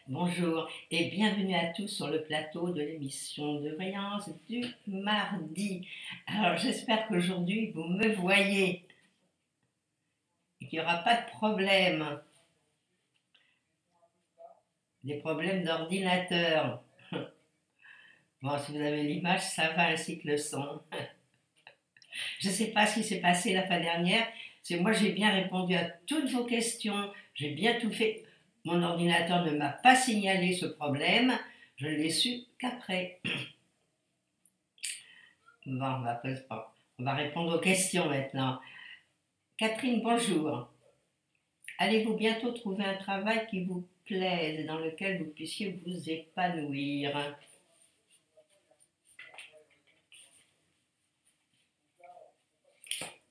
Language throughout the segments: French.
Bonjour et bienvenue à tous sur le plateau de l'émission de voyance du mardi. Alors j'espère qu'aujourd'hui vous me voyez et qu'il n'y aura pas de problème, des problèmes d'ordinateur. Bon, si vous avez l'image, ça va ainsi que le son. Je ne sais pas ce qui s'est passé la fin dernière, c'est moi j'ai bien répondu à toutes vos questions, j'ai bien tout fait. Mon ordinateur ne m'a pas signalé ce problème, je ne l'ai su qu'après. Bon, on va répondre aux questions maintenant. Catherine, bonjour. Allez-vous bientôt trouver un travail qui vous plaise et dans lequel vous puissiez vous épanouir?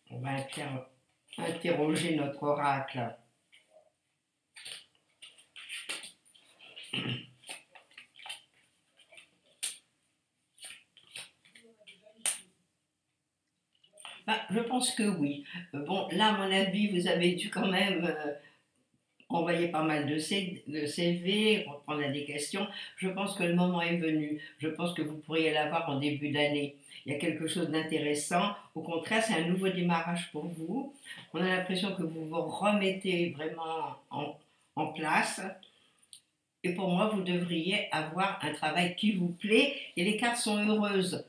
On va interroger notre oracle. Je pense que oui. Bon, là, à mon avis, vous avez dû quand même envoyer pas mal de CV, répondre à des questions. Je pense que le moment est venu. Je pense que vous pourriez l'avoir en début d'année. Il y a quelque chose d'intéressant. Au contraire, c'est un nouveau démarrage pour vous. On a l'impression que vous vous remettez vraiment en place. Et pour moi, vous devriez avoir un travail qui vous plaît et les cartes sont heureuses.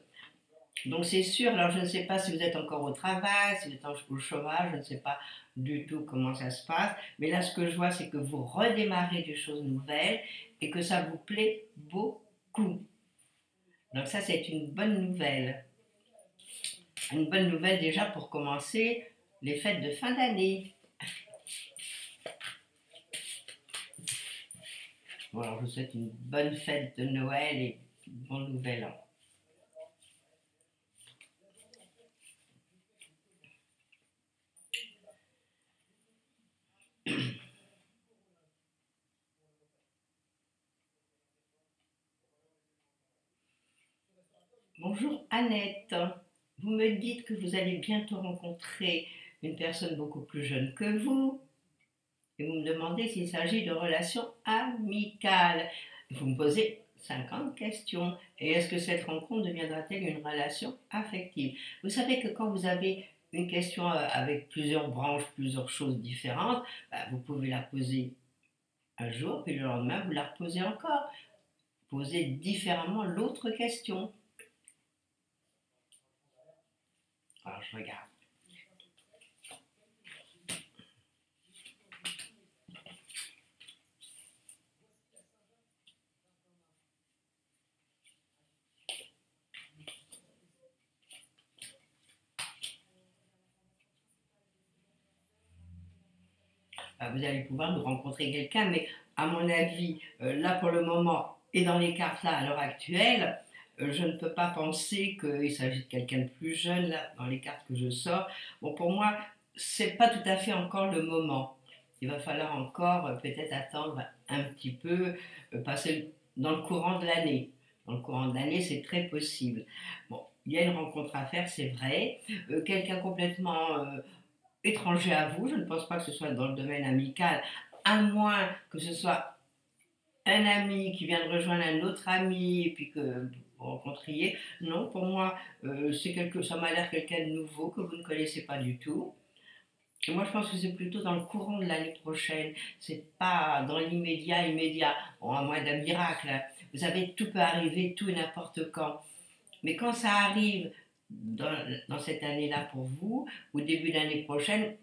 Donc c'est sûr, alors je ne sais pas si vous êtes encore au travail, si vous êtes au chômage, je ne sais pas du tout comment ça se passe, mais là ce que je vois c'est que vous redémarrez des choses nouvelles et que ça vous plaît beaucoup. Donc ça c'est une bonne nouvelle. Une bonne nouvelle déjà pour commencer les fêtes de fin d'année. Bon alors je vous souhaite une bonne fête de Noël et bon nouvel an. Bonjour Annette, vous me dites que vous allez bientôt rencontrer une personne beaucoup plus jeune que vous et vous me demandez s'il s'agit de relations amicales. Vous me posez 50 questions. Et est-ce que cette rencontre deviendra-t-elle une relation affective? Vous savez que quand vous avez une question avec plusieurs branches, plusieurs choses différentes, vous pouvez la poser un jour, puis le lendemain, vous la reposez encore. Posez différemment l'autre question. Alors, je regarde. Vous allez pouvoir nous rencontrer quelqu'un, mais à mon avis, là pour le moment, et dans les cartes là à l'heure actuelle, je ne peux pas penser qu'il s'agit de quelqu'un de plus jeune là dans les cartes que je sors. Bon, pour moi, c'est pas tout à fait encore le moment. Il va falloir encore peut-être attendre un petit peu, passer dans le courant de l'année. Dans le courant de l'année, c'est très possible. Bon, il y a une rencontre à faire, c'est vrai. Quelqu'un complètement étranger à vous, je ne pense pas que ce soit dans le domaine amical, à moins que ce soit un ami qui vient de rejoindre un autre ami et puis que vous rencontriez. Non, pour moi, ça m'a l'air quelqu'un de nouveau que vous ne connaissez pas du tout. Et moi, je pense que c'est plutôt dans le courant de l'année prochaine. C'est pas dans immédiat. Bon, à moins d'un miracle, hein. Vous savez, tout peut arriver, tout et n'importe quand. Mais quand ça arrive dans cette année-là pour vous, au début de l'année prochaine,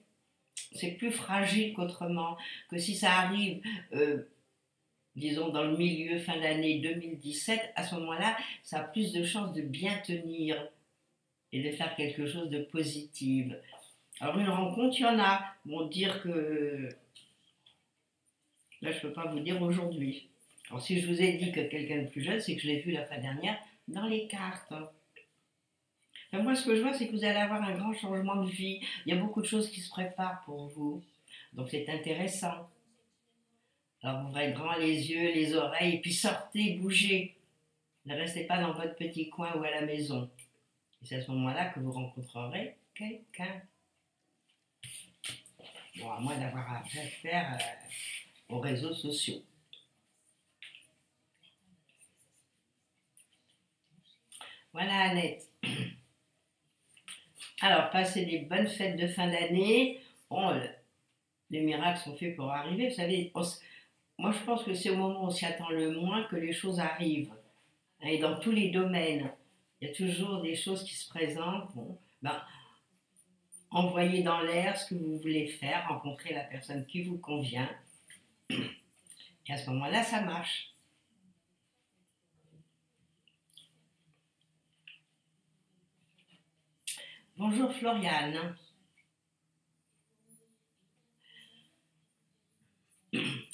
c'est plus fragile qu'autrement. Que si ça arrive, disons, dans le milieu, fin d'année 2017, à ce moment-là, ça a plus de chances de bien tenir et de faire quelque chose de positif. Alors, une rencontre, il y en a. Bon, dire que. Là, je ne peux pas vous dire aujourd'hui. Alors, si je vous ai dit que quelqu'un de plus jeune, c'est que je l'ai vu la fin dernière dans les cartes. Enfin, moi, ce que je vois, c'est que vous allez avoir un grand changement de vie. Il y a beaucoup de choses qui se préparent pour vous. Donc, c'est intéressant. Alors, ouvrez grand les yeux, les oreilles, et puis sortez, bougez. Ne restez pas dans votre petit coin ou à la maison. Et c'est à ce moment-là que vous rencontrerez quelqu'un. Bon, à moins d'avoir à faire aux réseaux sociaux. Voilà, Annette. Alors, passez des bonnes fêtes de fin d'année. Bon, les miracles sont faits pour arriver. Vous savez, moi je pense que c'est au moment où on s'y attend le moins que les choses arrivent. Et dans tous les domaines, il y a toujours des choses qui se présentent. Bon, ben, envoyez dans l'air ce que vous voulez faire, rencontrer la personne qui vous convient. Et à ce moment-là, ça marche. Bonjour Floriane.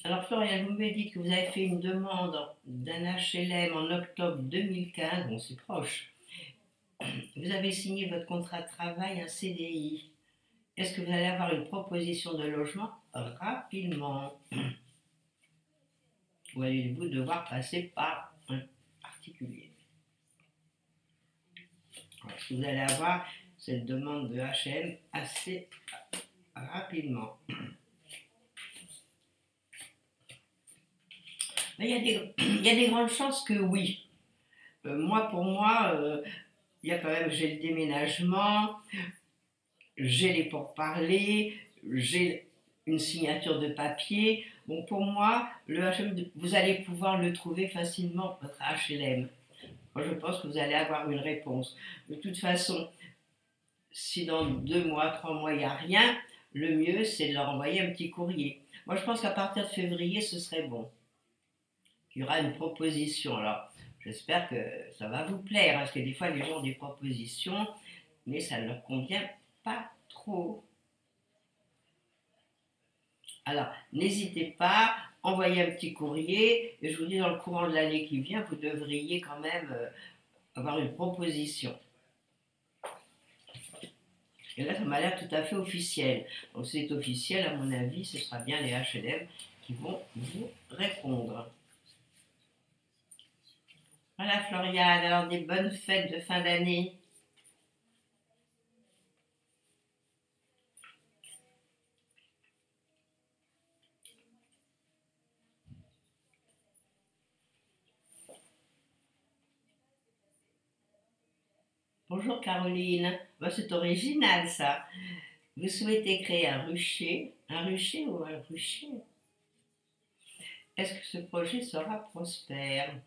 Alors Floriane, vous me dites que vous avez fait une demande d'un HLM en octobre 2015, bon c'est proche. Vous avez signé votre contrat de travail, un CDI. Est-ce que vous allez avoir une proposition de logement rapidement? Ou allez-vous devoir passer par un particulier? Est-ce que vous allez avoir cette demande de HLM assez rapidement? Mais il y a des grandes chances que oui. Pour moi, il y a quand même, j'ai le déménagement, j'ai les pourparlers, j'ai une signature de papier. Bon, pour moi, le HLM, vous allez pouvoir le trouver facilement, votre HLM. Moi, je pense que vous allez avoir une réponse. De toute façon, si dans 2 mois, 3 mois, il n'y a rien, le mieux, c'est de leur envoyer un petit courrier. Moi, je pense qu'à partir de février, ce serait bon. Il y aura une proposition. Alors, j'espère que ça va vous plaire, parce que des fois, les gens ont des propositions, mais ça ne leur convient pas trop. Alors, n'hésitez pas, envoyez un petit courrier, et je vous dis, dans le courant de l'année qui vient, vous devriez quand même avoir une proposition. Et là, ça m'a l'air tout à fait officiel. Donc, c'est officiel, à mon avis, ce sera bien les HLM qui vont vous répondre. Voilà, Floriane, alors des bonnes fêtes de fin d'année. Bonjour Caroline. Bah, c'est original ça. Vous souhaitez créer un rucher ou un rucher? Est-ce que ce projet sera prospère?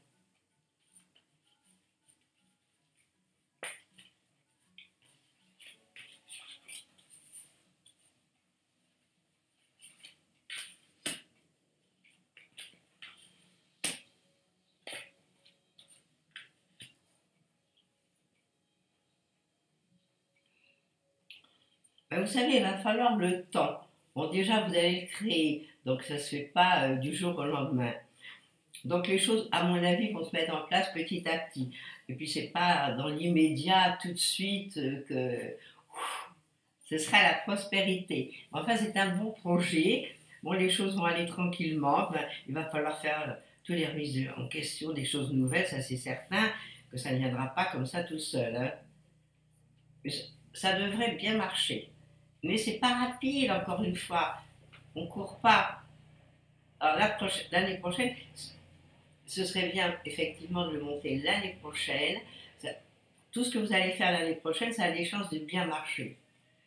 Ben, vous savez, il va falloir le temps. Bon, déjà, vous allez le créer, donc ça ne se fait pas du jour au lendemain. Donc les choses, à mon avis, vont se mettre en place petit à petit. Et puis c'est pas dans l'immédiat, tout de suite, que ce sera la prospérité. Enfin, c'est un bon projet. Bon, les choses vont aller tranquillement. Ben, il va falloir faire tous les remises en question, des choses nouvelles, ça c'est certain, que ça ne viendra pas comme ça tout seul. Hein. Ça devrait bien marcher. Mais c'est pas rapide, encore une fois. On court pas. Alors l'année prochaine, ce serait bien effectivement de le monter l'année prochaine. Tout ce que vous allez faire l'année prochaine, ça a des chances de bien marcher.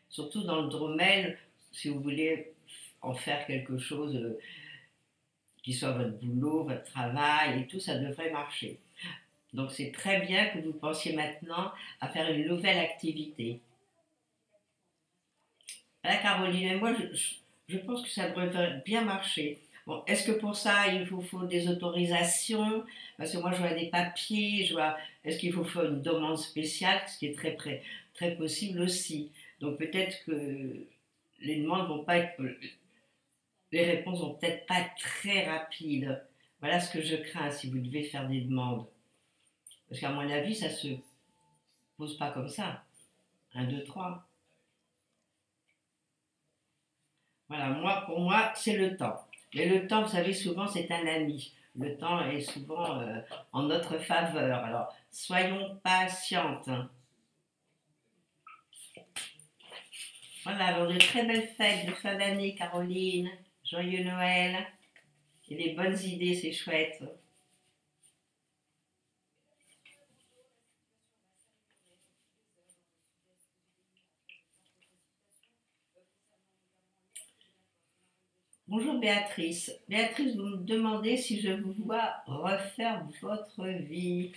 Surtout dans le domaine, si vous voulez en faire quelque chose qui soit votre boulot, votre travail et tout, ça devrait marcher. Donc c'est très bien que vous pensiez maintenant à faire une nouvelle activité. Voilà Caroline, et moi je pense que ça devrait bien marcher. Bon, est-ce que pour ça il vous faut des autorisations? Parce que moi je vois des papiers, est-ce qu'il faut faire une demande spéciale, ce qui est très possible aussi. Donc peut-être que les demandes vont pas être, les réponses vont peut-être pas être très rapides. Voilà ce que je crains si vous devez faire des demandes. Parce qu'à mon avis, ça se pose pas comme ça. Un, deux, trois. Voilà, pour moi, c'est le temps. Mais le temps, vous savez, souvent, c'est un ami. Le temps est souvent en notre faveur. Alors, soyons patientes. Voilà, alors de très belles fêtes de fin d'année, Caroline. Joyeux Noël. Et les bonnes idées, c'est chouette. Bonjour Béatrice. Béatrice, vous me demandez si je vous vois refaire votre vie.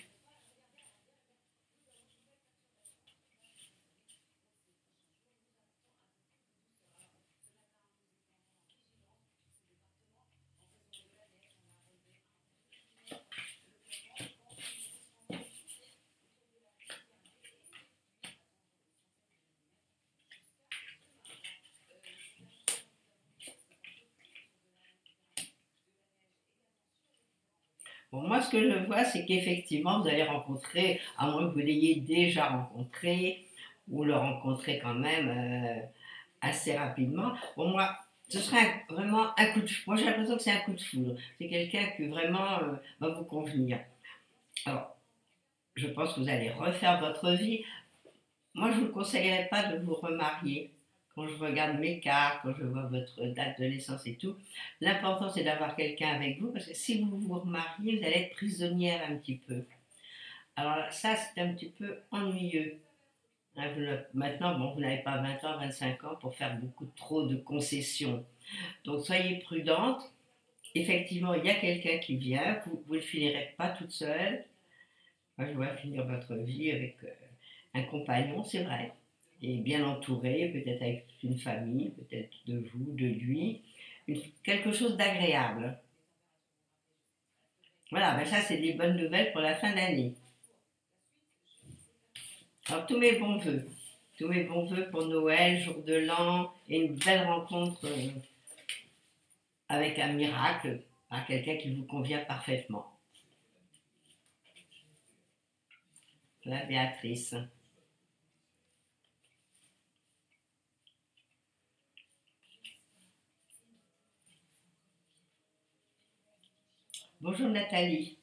Bon, moi, ce que je vois, c'est qu'effectivement, vous allez rencontrer, à moins que vous l'ayez déjà rencontré, ou le rencontrer quand même assez rapidement. Bon, moi, ce serait vraiment un coup de foudre. Moi, j'ai l'impression que c'est un coup de foudre. C'est quelqu'un qui vraiment va vous convenir. Alors, je pense que vous allez refaire votre vie. Moi, je ne vous conseillerais pas de vous remarier. Quand je regarde mes cartes, quand je vois votre date de naissance et tout, l'important c'est d'avoir quelqu'un avec vous parce que si vous vous remariez, vous allez être prisonnière un petit peu. Alors ça, c'est un petit peu ennuyeux. Hein, maintenant, bon, vous n'avez pas 20 ans, 25 ans pour faire beaucoup trop de concessions. Donc soyez prudente. Effectivement, il y a quelqu'un qui vient, vous ne finirez pas toute seule. Moi, je vois finir votre vie avec un compagnon, c'est vrai, et bien entouré, peut-être avec une famille, peut-être de vous, de lui, quelque chose d'agréable. Voilà, ben ça c'est des bonnes nouvelles pour la fin d'année. Alors tous mes bons voeux pour Noël, jour de l'an, et une belle rencontre avec un miracle, par quelqu'un qui vous convient parfaitement. Voilà, Béatrice. Bonjour Nathalie.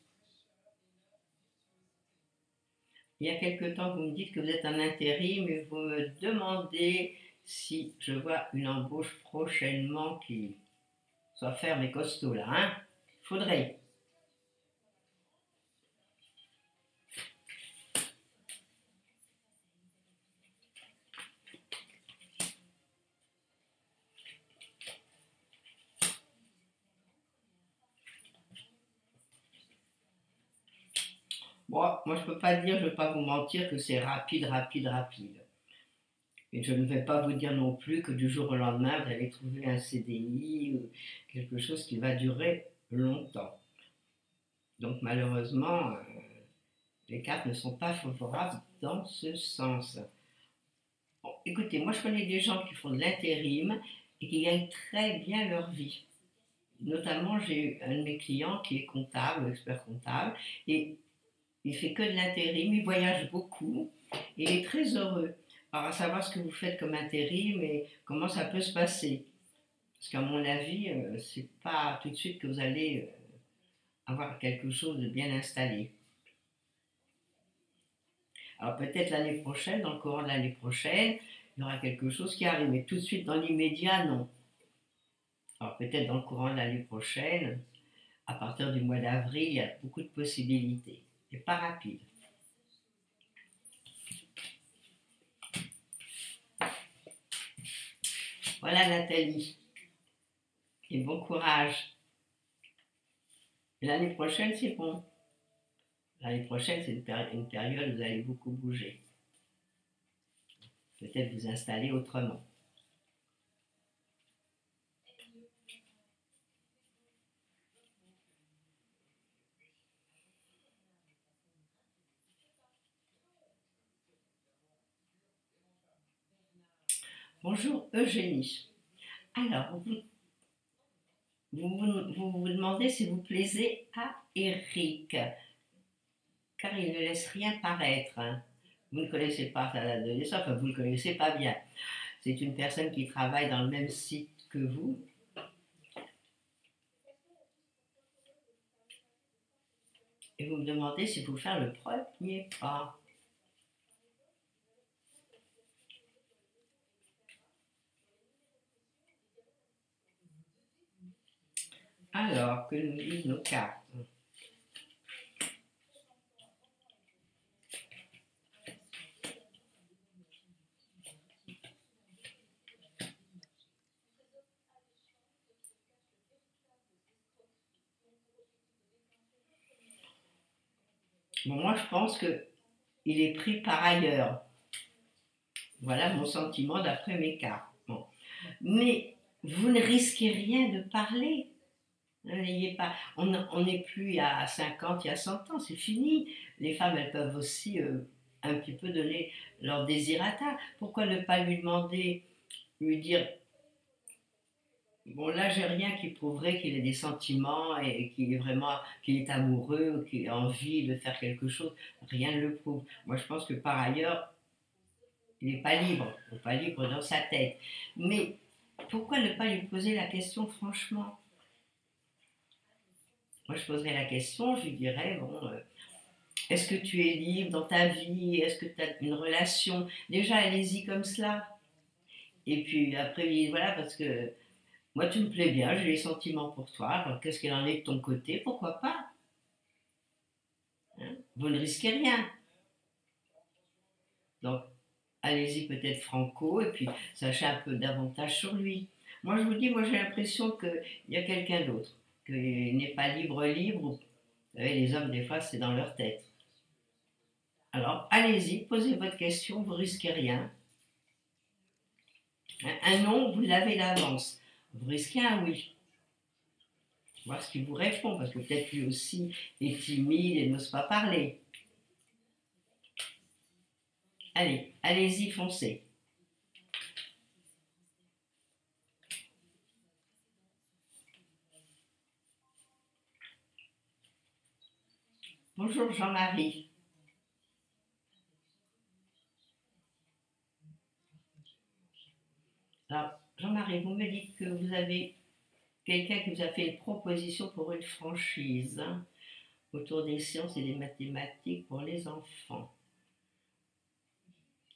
Il y a quelque temps, vous me dites que vous êtes en intérim et vous me demandez si je vois une embauche prochainement qui soit ferme et costaud là, hein. Faudrait. Bon, moi je peux pas dire, je ne vais pas vous mentir que c'est rapide, rapide, rapide. Et je ne vais pas vous dire non plus que du jour au lendemain, vous allez trouver un CDI ou quelque chose qui va durer longtemps. Donc malheureusement, les cartes ne sont pas favorables dans ce sens. Bon, écoutez, moi je connais des gens qui font de l'intérim et qui gagnent très bien leur vie. Notamment, j'ai un de mes clients qui est comptable, expert comptable, et il fait que de l'intérim, il voyage beaucoup et il est très heureux. Alors, à savoir ce que vous faites comme intérim et comment ça peut se passer. Parce qu'à mon avis, c'est pas tout de suite que vous allez avoir quelque chose de bien installé. Alors peut-être l'année prochaine, dans le courant de l'année prochaine, il y aura quelque chose qui arrive, mais tout de suite dans l'immédiat, non. Alors peut-être dans le courant de l'année prochaine, à partir du mois d'avril, il y a beaucoup de possibilités. Mais pas rapide. Voilà Nathalie. Et bon courage. Et l'année prochaine, c'est bon. L'année prochaine, c'est une période où vous allez beaucoup bouger. Peut-être vous installer autrement. Bonjour Eugénie. Alors, vous demandez si vous plaisez à Eric, car il ne laisse rien paraître. Hein. Vous ne connaissez pas sa date de naissance, enfin vous ne le connaissez pas bien. C'est une personne qui travaille dans le même site que vous. Et vous me demandez s'il faut faire le premier pas. Alors, que nous disent nos cartes? Bon, moi, je pense qu'il est pris par ailleurs. Voilà mon sentiment d'après mes cartes. Bon. Mais vous ne risquez rien de parler. N'ayez pas, on n'est plus il y a 50, il y a 100 ans, c'est fini. Les femmes, elles peuvent aussi un petit peu donner leur désirata. Pourquoi ne pas lui demander, lui dire, bon là j'ai rien qui prouverait qu'il ait des sentiments et qu'il est vraiment, qu'il est amoureux ou qu'il a envie de faire quelque chose. Rien ne le prouve. Moi je pense que par ailleurs, il n'est pas libre dans sa tête. Mais pourquoi ne pas lui poser la question franchement? Moi, je poserais la question, je lui dirais, bon, est-ce que tu es libre dans ta vie? Est-ce que tu as une relation? Déjà, allez-y comme cela. Et puis après, voilà, parce que moi, tu me plais bien, j'ai des sentiments pour toi. Alors, qu'est-ce qu'il en est de ton côté? Pourquoi pas? Hein, vous ne risquez rien. Donc, allez-y peut-être franco, et puis sachez un peu davantage sur lui. Moi, je vous dis, moi, j'ai l'impression qu'il y a quelqu'un d'autre, qu'il n'est pas libre. Vous savez, les hommes, des fois, c'est dans leur tête. Alors, allez-y, posez votre question, vous risquez rien. Un non, vous l'avez d'avance. Vous risquez un oui. Voir ce qu'il vous répond, parce que peut-être lui aussi est timide et n'ose pas parler. Allez, allez-y, foncez. Bonjour Jean-Marie. Alors, Jean-Marie, vous me dites que vous avez quelqu'un qui vous a fait une proposition pour une franchise, hein, autour des sciences et des mathématiques pour les enfants.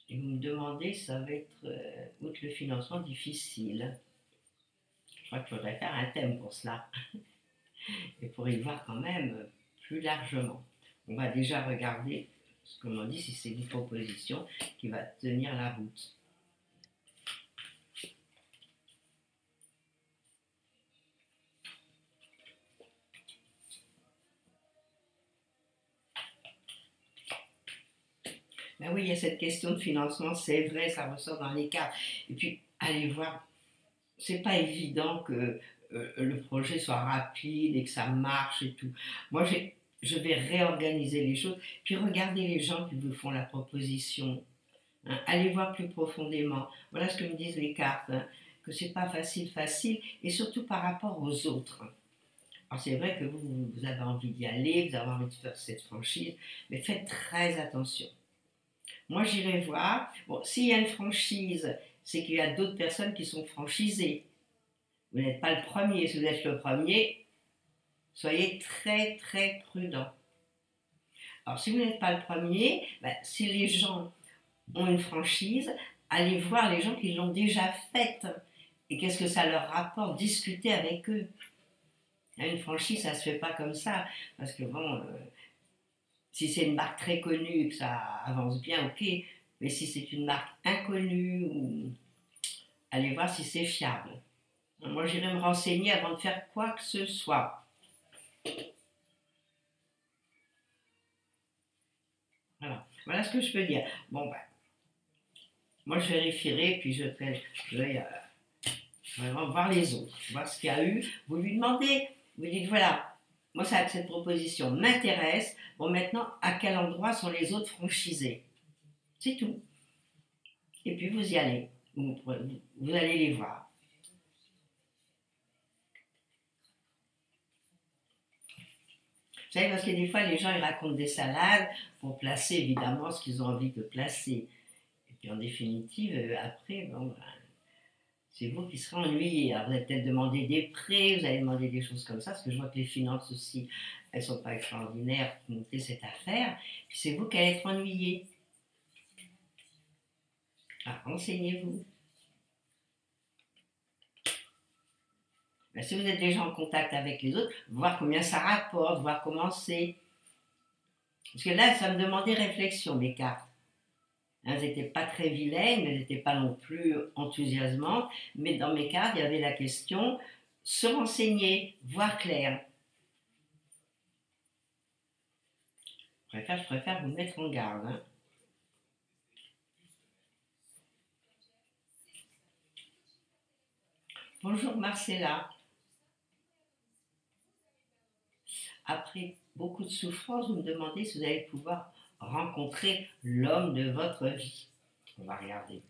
Et vous me demandez si ça va être, outre le financement, difficile. Je crois qu'il faudrait faire un thème pour cela. Et pour y voir quand même plus largement. On va déjà regarder, comme on dit, si c'est une proposition qui va tenir la route. Ben oui, il y a cette question de financement, c'est vrai, ça ressort dans les cartes. Et puis, allez voir, c'est pas évident que le projet soit rapide et que ça marche et tout. Moi, je vais réorganiser les choses, puis regardez les gens qui vous font la proposition. Hein, allez voir plus profondément. Voilà ce que me disent les cartes, hein, que c'est pas facile, et surtout par rapport aux autres. Alors c'est vrai que vous avez envie d'y aller, vous avez envie de faire cette franchise, mais faites très attention. Moi, j'irai voir. Bon, s'il y a une franchise, c'est qu'il y a d'autres personnes qui sont franchisées. Vous n'êtes pas le premier. Si vous êtes le premier, soyez très très prudent. Alors, si vous n'êtes pas le premier, ben, si les gens ont une franchise, allez voir les gens qui l'ont déjà faite. Et qu'est-ce que ça leur rapporte? Discuter avec eux. Une franchise, ça ne se fait pas comme ça. Parce que bon, si c'est une marque très connue et que ça avance bien, ok. Mais si c'est une marque inconnue, allez voir si c'est fiable. Moi, j'irai me renseigner avant de faire quoi que ce soit. Voilà ce que je peux dire. Bon, ben, moi, je vérifierai, puis je vais vraiment voir les autres, voir ce qu'il y a eu. Vous lui demandez, vous dites voilà, moi, cette proposition m'intéresse. Bon, maintenant, à quel endroit sont les autres franchisés? C'est tout. Et puis, vous y allez. Vous allez les voir. Vous savez, parce que des fois, les gens, ils racontent des salades pour placer, évidemment, ce qu'ils ont envie de placer. Et puis, en définitive, après, bon, ben, c'est vous qui serez ennuyé. Alors, vous allez peut-être demander des prêts, vous allez demander des choses comme ça, parce que je vois que les finances aussi, elles ne sont pas extraordinaires pour monter cette affaire. Puis, c'est vous qui allez être ennuyé. Alors, renseignez-vous. Ben, si vous êtes déjà en contact avec les autres, voir combien ça rapporte, voir comment c'est. Parce que là, ça me demandait réflexion, mes cartes. Elles n'étaient pas très vilaines, mais elles n'étaient pas non plus enthousiasmantes. Mais dans mes cartes, il y avait la question se renseigner, voir clair. Je préfère vous mettre en garde, hein. Bonjour Marcella. Après beaucoup de souffrance, vous me demandez si vous allez pouvoir rencontrer l'homme de votre vie. On va regarder.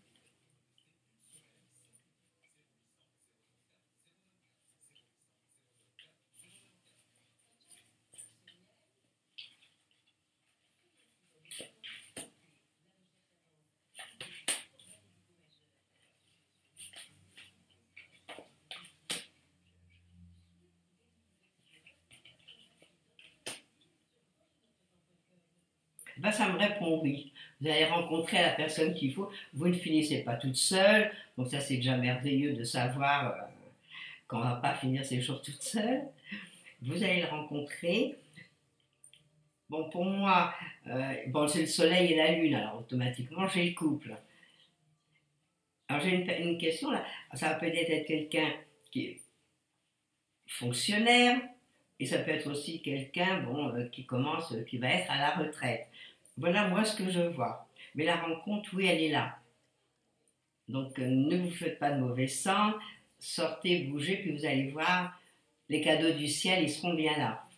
Ben, ça me répond oui. Vous allez rencontrer la personne qu'il faut. Vous ne finissez pas toute seule. Donc ça, c'est déjà merveilleux de savoir qu'on ne va pas finir ses jours toute seule. Vous allez le rencontrer. Bon, pour moi, bon, c'est le soleil et la lune, alors automatiquement, j'ai le couple. Alors j'ai une question là. Ça va peut-être être quelqu'un qui est fonctionnaire, et ça peut être aussi quelqu'un bon, qui va être à la retraite. Voilà moi ce que je vois. Mais la rencontre, oui, elle est là. Donc ne vous faites pas de mauvais sang, sortez, bougez, puis vous allez voir, les cadeaux du ciel, ils seront bien là.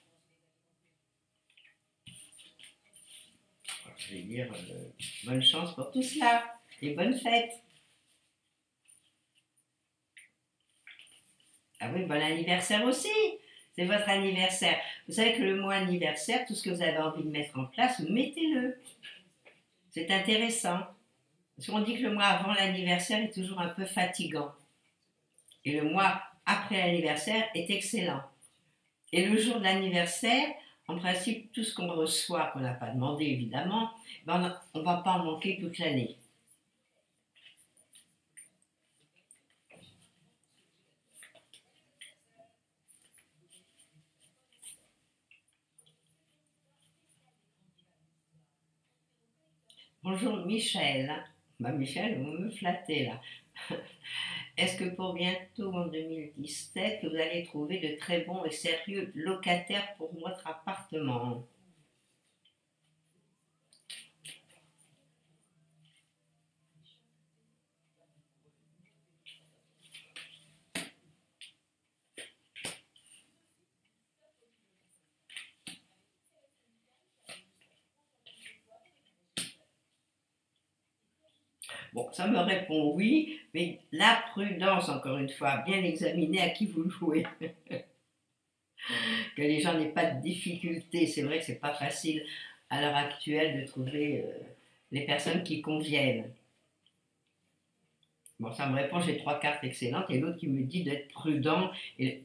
Alors, je vais dire bonne chance pour tout cela et bonne fête. Ah oui, bon anniversaire aussi. C'est votre anniversaire. Vous savez que le mois anniversaire, tout ce que vous avez envie de mettre en place, mettez-le. C'est intéressant. Parce qu'on dit que le mois avant l'anniversaire est toujours un peu fatigant. Et le mois après l'anniversaire est excellent. Et le jour de l'anniversaire, en principe, tout ce qu'on reçoit, qu'on n'a pas demandé évidemment, ben on ne va pas en manquer toute l'année. Bonjour Michel. Bah Michel, vous me flattez là. Est-ce que pour bientôt en 2017, vous allez trouver de très bons et sérieux locataires pour votre appartement? Bon, ça me répond oui, mais la prudence, encore une fois, bien examiner à qui vous jouez. Que les gens n'aient pas de difficultés. C'est vrai que c'est pas facile à l'heure actuelle de trouver les personnes qui conviennent. Bon, ça me répond, j'ai trois cartes excellentes, et l'autre qui me dit d'être prudent, et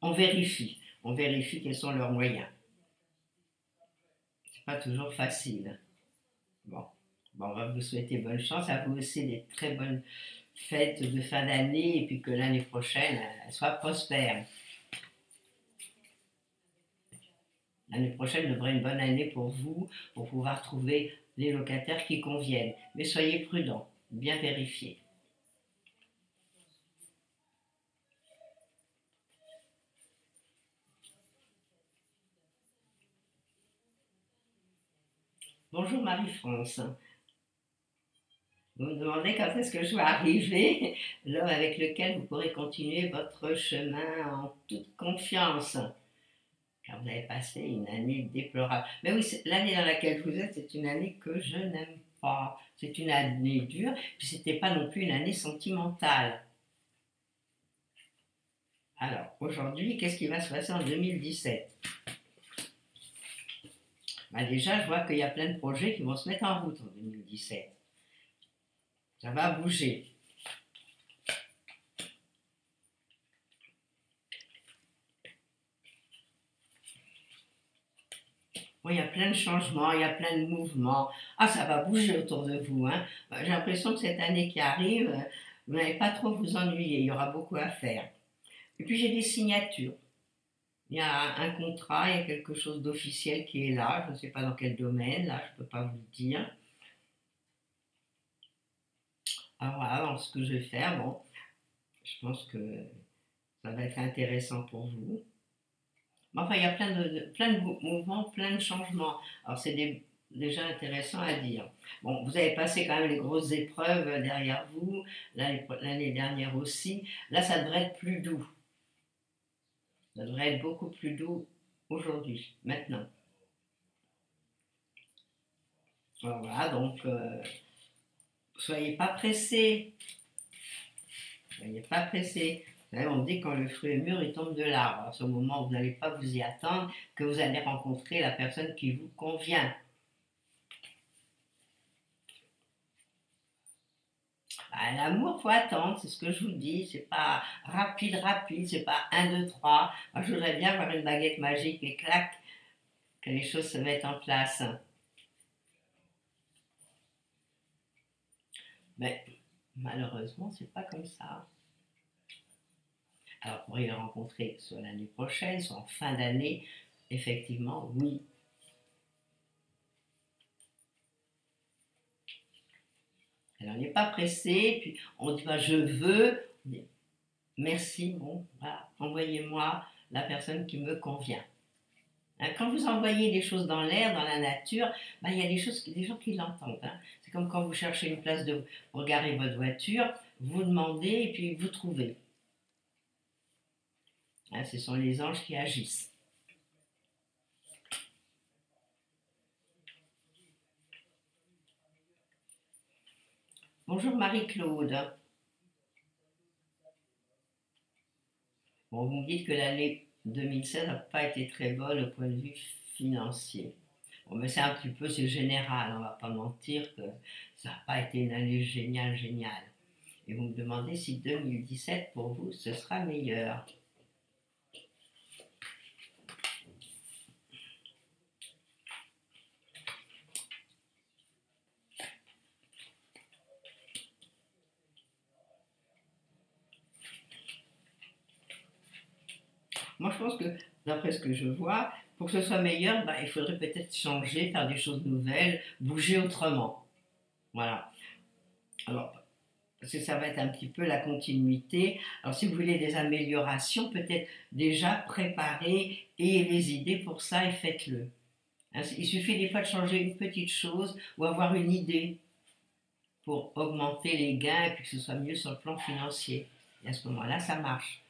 on vérifie quels sont leurs moyens. C'est pas toujours facile. Bon. Bon, on va vous souhaiter bonne chance, à vous aussi des très bonnes fêtes de fin d'année, et puis que l'année prochaine, elle soit prospère. L'année prochaine devrait être une bonne année pour vous, pour pouvoir trouver les locataires qui conviennent. Mais soyez prudents, bien vérifiez. Bonjour Marie-France. Vous me demandez quand est-ce que je vais arriver, l'homme avec lequel vous pourrez continuer votre chemin en toute confiance. Car vous avez passé une année déplorable. Mais oui, l'année dans laquelle vous êtes, c'est une année que je n'aime pas. C'est une année dure, puis c'était pas non plus une année sentimentale. Alors, aujourd'hui, qu'est-ce qui va se passer en 2017? Bah déjà, je vois qu'il y a plein de projets qui vont se mettre en route en 2017. Ça va bouger. Bon, il y a plein de changements, il y a plein de mouvements. Ah, ça va bouger autour de vous, hein. J'ai l'impression que cette année qui arrive, vous n'allez pas trop vous ennuyer, il y aura beaucoup à faire. Et puis j'ai des signatures. Il y a un contrat, il y a quelque chose d'officiel qui est là, je ne sais pas dans quel domaine, là, je ne peux pas vous le dire. Alors voilà, dans ce que je vais faire, bon, je pense que ça va être intéressant pour vous. Enfin, il y a plein de mouvements, plein de changements. Alors, déjà intéressant à dire. Bon, vous avez passé quand même les grosses épreuves derrière vous, l'année dernière aussi. Là, ça devrait être plus doux. Ça devrait être beaucoup plus doux aujourd'hui, maintenant. Voilà, donc, soyez pas pressés. Soyez pas pressés. Vous savez, on dit que quand le fruit est mûr, il tombe de l'arbre. À ce moment où vous n'allez pas vous y attendre, que vous allez rencontrer la personne qui vous convient. Bah, l'amour, faut attendre, c'est ce que je vous dis. C'est pas rapide, c'est pas un, 2, 3. Moi, je voudrais bien avoir une baguette magique et clac, que les choses se mettent en place. Mais malheureusement, c'est pas comme ça. Alors, vous pourriez le rencontrer soit l'année prochaine, soit en fin d'année. Effectivement, oui. Alors, on n'est pas pressé, puis on dit bah, je veux, on dit, merci, bon, voilà, envoyez-moi la personne qui me convient. Hein, quand vous envoyez des choses dans l'air, dans la nature, bah, il y a des gens qui l'entendent. Hein. C'est comme quand vous cherchez une place pour garer votre voiture, vous demandez et puis vous trouvez. Hein, ce sont les anges qui agissent. Bonjour Marie-Claude. Bon, vous me dites que l'année 2016 n'a pas été très bonne au point de vue financier. Bon, mais c'est général, on ne va pas mentir que ça n'a pas été une année géniale. Et vous me demandez si 2017 pour vous ce sera meilleur. Moi, je pense que, d'après ce que je vois, pour que ce soit meilleur, il faudrait peut-être changer, faire des choses nouvelles, bouger autrement. Voilà. Alors, parce que ça va être un petit peu la continuité. Alors, si vous voulez des améliorations, peut-être déjà préparer et les idées pour ça et faites-le. Hein, il suffit des fois de changer une petite chose ou avoir une idée pour augmenter les gains et puis que ce soit mieux sur le plan financier. Et à ce moment-là, ça marche.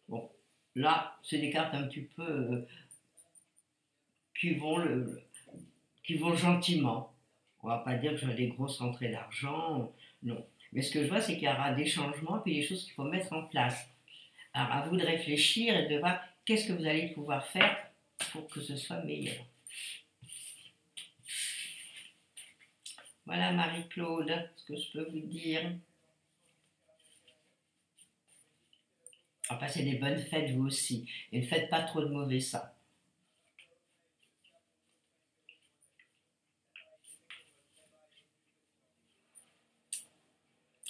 Bon, là, c'est des cartes un petit peu qui vont, qui vont gentiment. On va pas dire que j'ai des grosses rentrées d'argent, non. Mais ce que je vois, c'est qu'il y aura des changements et puis des choses qu'il faut mettre en place. Alors, à vous de réfléchir et de voir qu'est-ce que vous allez pouvoir faire pour que ce soit meilleur. Voilà Marie-Claude, ce que je peux vous dire. Passez des bonnes fêtes vous aussi. Et ne faites pas trop de mauvais ça.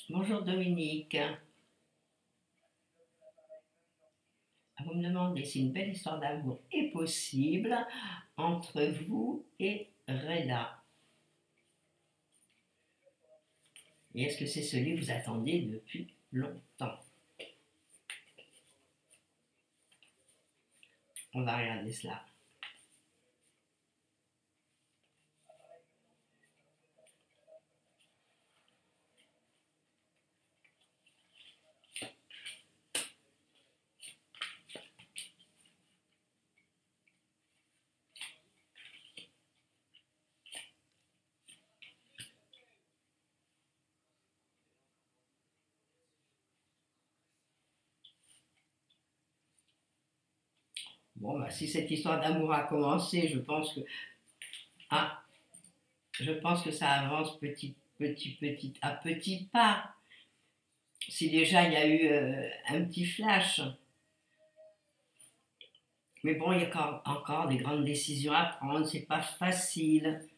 Bonjour Dominique. Vous me demandez si une belle histoire d'amour est possible entre vous et Reda. Et est-ce que c'est celui que vous attendiez depuis longtemps? On va regarder cela. Bon, si cette histoire d'amour a commencé, je pense que ça avance petit à petit pas. Si déjà il y a eu un petit flash, mais bon, il y a encore des grandes décisions à prendre, c'est pas facile.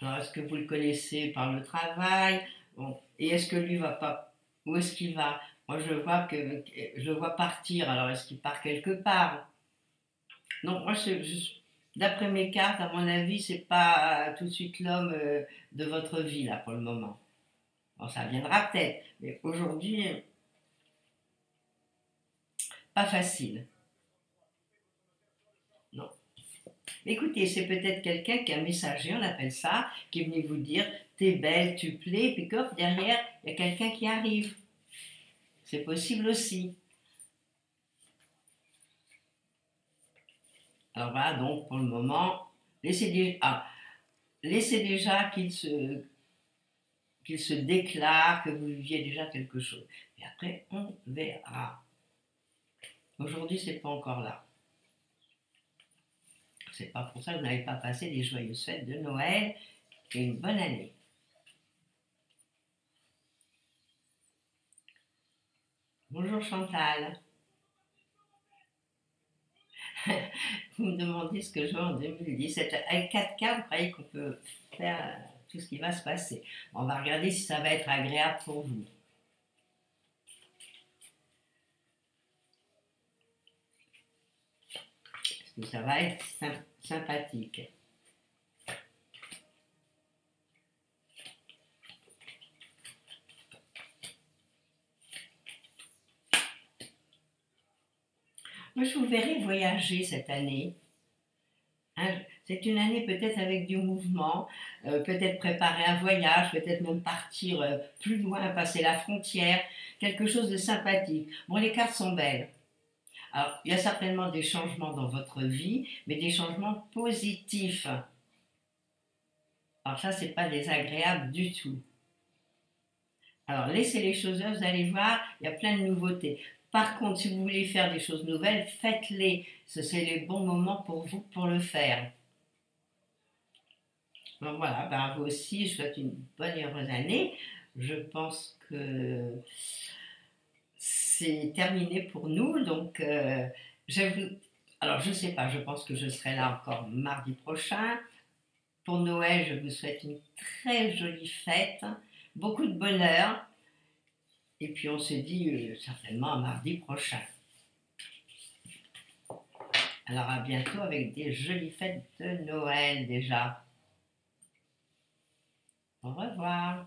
Alors, est-ce que vous le connaissez par le travail? Bon, et est-ce que lui va pas? Où est-ce qu'il va? Moi, je le vois partir. Alors, est-ce qu'il part quelque part? Non, d'après mes cartes, à mon avis, c'est pas tout de suite l'homme de votre vie là pour le moment. Bon, ça viendra peut-être, mais aujourd'hui, pas facile. Non. Écoutez, c'est peut-être quelqu'un qui est un messager, on appelle ça, qui est venu vous dire t'es belle, tu plais, puis que derrière, il y a quelqu'un qui arrive. C'est possible aussi. Alors voilà, donc pour le moment, laissez déjà qu'il se déclare, que vous viviez déjà quelque chose. Et après, on verra. Aujourd'hui, c'est pas encore là. C'est pas pour ça que vous n'avez pas passé des joyeuses fêtes de Noël et une bonne année. Bonjour Chantal. Vous me demandez ce que je veux en 2017. Avec 4K, vous croyez qu'on peut faire tout ce qui va se passer. On va regarder si ça va être agréable pour vous. Est-ce que ça va être sympathique? Moi, je vous verrai voyager cette année. Hein, c'est une année peut-être avec du mouvement, peut-être préparer un voyage, peut-être même partir plus loin, passer la frontière, quelque chose de sympathique. Bon, les cartes sont belles. Alors, il y a certainement des changements dans votre vie, mais des changements positifs. Alors ça, c'est pas désagréable du tout. Alors, laissez les choses, vous allez voir, il y a plein de nouveautés. Par contre, si vous voulez faire des choses nouvelles, faites-les. C'est les bons moments pour vous pour le faire. Donc voilà, ben vous aussi, je souhaite une bonne et heureuse année. Je pense que c'est terminé pour nous. Donc, alors je ne sais pas, je pense que je serai là encore mardi prochain. Pour Noël, je vous souhaite une très jolie fête, beaucoup de bonheur. Et puis on se dit certainement à mardi prochain. Alors à bientôt avec des jolies fêtes de Noël déjà. Au revoir.